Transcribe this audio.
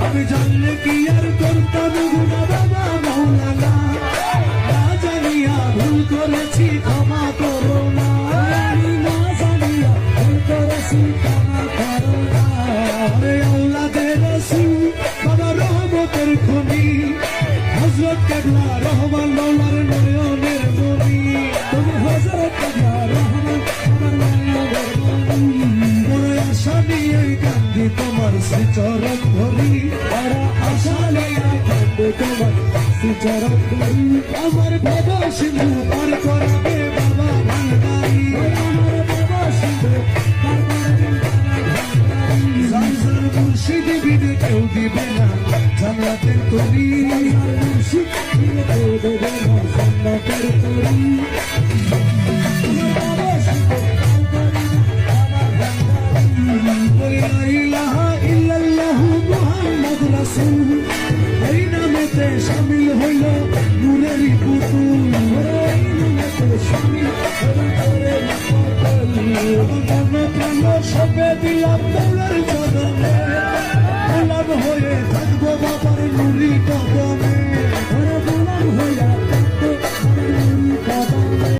আমি জানলে কি আর করতাম গুনাহ বাবা মাওলানা, না জানিয়া ভুল করেছি ক্ষমা করো না, আমি না জানিয়া ভুল করেছি ক্ষমা করো না। আরে আল্লাহর রাসূল বাবা রহমতের খনি, হযরত কেবলা রহমান মাওলার নয়নের মনি, তুমি হযরত কেবলা রহমান আমার নয়নের মনি। বড় আশা নিয়ে কান্দি তোমার শ্রীচরণ ধরি, বড় আশা নিয়ে কান্দি তোমার শ্রীচরণ ধরি। আমার বাবা সিন্ধু পার করাবে বাবা ভান্ডারি, আমার বাবা সিন্ধু পার করাবে বাবা ভান্ডারি। জানজার মুর্শিদ বিনে কেউ দিবে না জান্নাতের তরি, মুর্শিদ বিনে কেউ দেবে না জান্নাতের তরি। এই নামেতে শামিল হইল নূরেরই পুতুল, এই নামেতে শামিল হইল নূরেরই পুতুল। সবে দিলাম